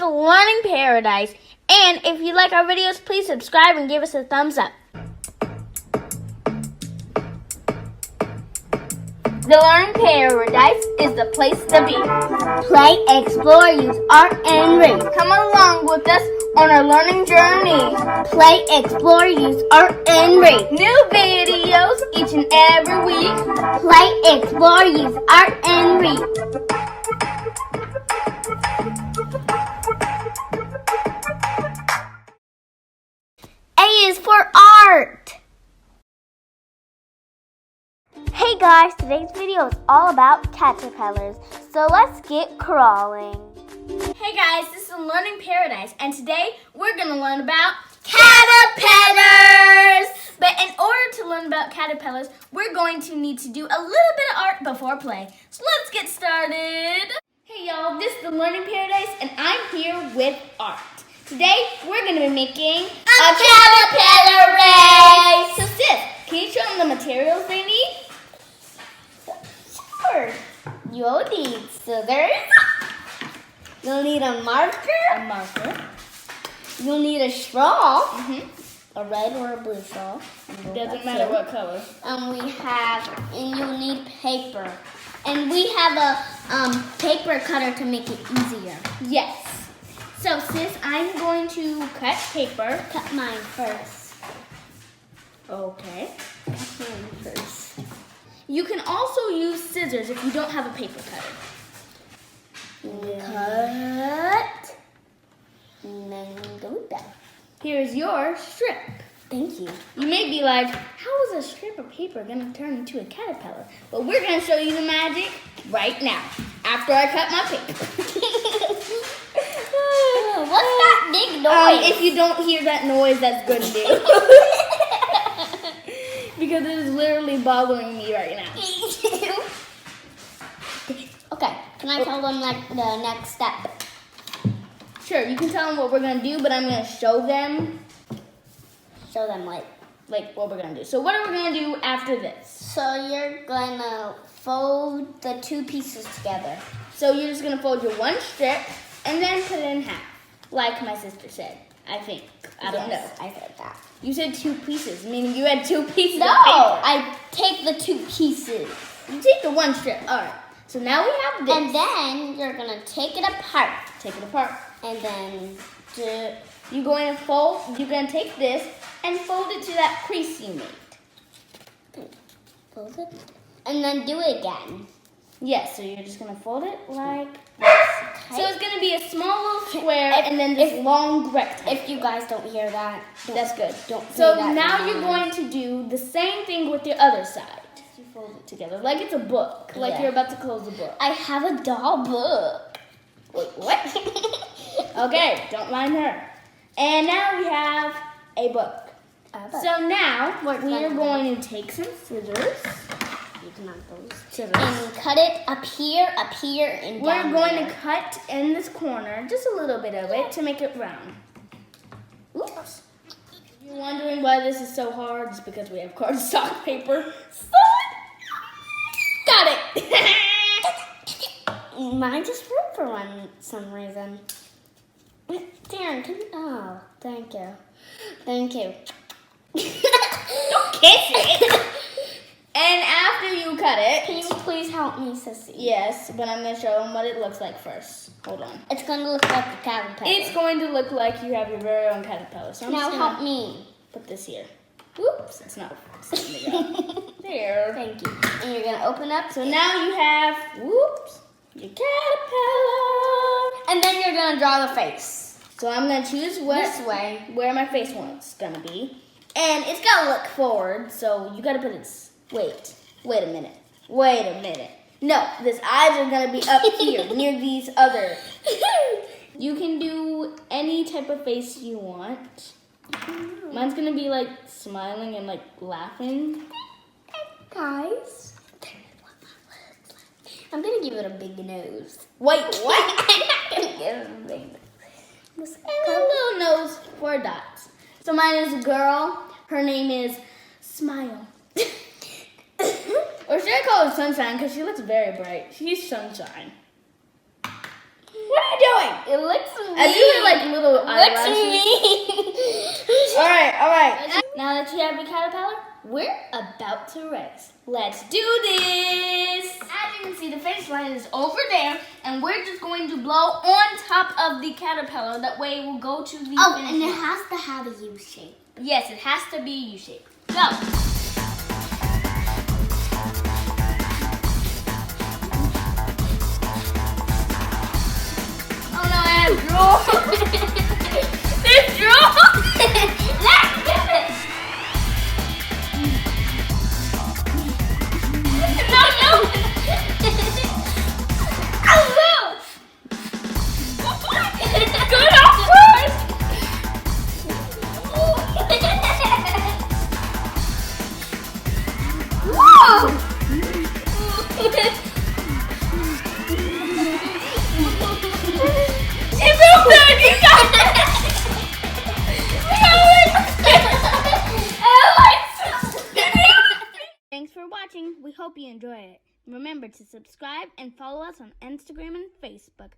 to Learning PEARadise. And if you like our videos, please subscribe and give us a thumbs up. The Learning PEARadise is the place to be. Play, explore, use art, and read. Come along with us on our learning journey. Play, explore, use art, and read. New videos each and every week. Play, explore, use art, and read. A is for art. Hey guys, today's video is all about caterpillars, so let's get crawling. Hey guys, this is Learning PEARadise, and today we're going to learn about caterpillars! But in order to learn about caterpillars, we're going to need to do a little bit of art before play. So let's get started. Hey y'all, this is the Learning PEARadise, and I'm here with art. Today, we're going to be making a caterpillar race! So sis, can you show them the materials they need? Sure. You'll need scissors. You'll need a marker. You'll need a straw. A red or a blue straw. Doesn't matter what color. And you'll need paper. And we have a paper cutter to make it easier. Yes. So sis, I'm going to cut paper. Cut mine first. Okay. Cut mine first. You can also use scissors if you don't have a paper cutter. Cut. And then go down. Here's your strip. Thank you. You may be like, how is a strip of paper going to turn into a caterpillar? But we're going to show you the magic right now, after I cut my paper. What's that big noise? If you don't hear that noise, that's good news. Because it is literally bothering me right now. Okay, can I tell them like the next step? Sure, you can tell them what we're going to do, but I'm going to show them. Show them like what we're going to do. So what are we going to do after this? So you're going to fold the two pieces together. So you're just going to fold your one strip and then put it in half, like my sister said, I think. I don't know. I said that. You said two pieces, meaning you had two pieces No, of paper. I take the two pieces. You take the one strip. All right. So now we have this. And then you're going to take it apart. Take it apart. And then you're going to take this and fold it to that crease you made. Fold it. And then do it again. Yes, so you're just going to fold it like this. Okay. So it's going to be a small little square and then this long rectangle. If you guys don't hear that, that's good. Don't. So now you're going to do the same thing with the other side. You fold it together like it's a book, like you're about to close a book. I have a doll book. Wait, what? Okay, don't mind her. And now we have a book. So now we are going to take some scissors. And cut it up here, and down. We're going to cut in this corner, just a little bit of it, to make it round. Oops. You're wondering why this is so hard? It's because we have cardstock paper. Got it! Mine just broke for some reason. Darren, oh, thank you. Thank you. Don't kiss it! And after you cut it... Can you please help me, Sissy? Yes, but I'm going to show them what it looks like first. Hold on. It's going to look like a caterpillar. It's going to look like you have your very own caterpillar. So now help me. Put this here. Oops, it's not there. Thank you. And you're going to open up. So now you have, whoops, your caterpillar. And then you're going to draw the face. So I'm going to choose this way where my face wants going to be. And it's got to look forward, so you got to put it... Wait a minute. No, this eyes are going to be up here, near these other. You can do any type of face you want. Mine's going to be like smiling and like laughing. Guys, I'm going to give it a big nose. Wait, what? I'm not going to give it a big nose. And a little nose for dots. So mine is a girl. Her name is Smile. Or should I call her Sunshine? Because she looks very bright. She's Sunshine. What are you doing? It looks weird. As you All right. Now that you have your caterpillar, we're about to race. Let's do this. As you can see, the finish line is over there, and we're just going to blow on top of the caterpillar. That way it will go to the finish line. has to have a U shape. Yes, it has to be U-shaped. Go. Oh no, I have drool. There's drool. Let's get it. No. Oh no. Good off first. Whoa! It's open! You got it! Thanks for watching. We hope you enjoy it. Remember to subscribe and follow us on Instagram and Facebook.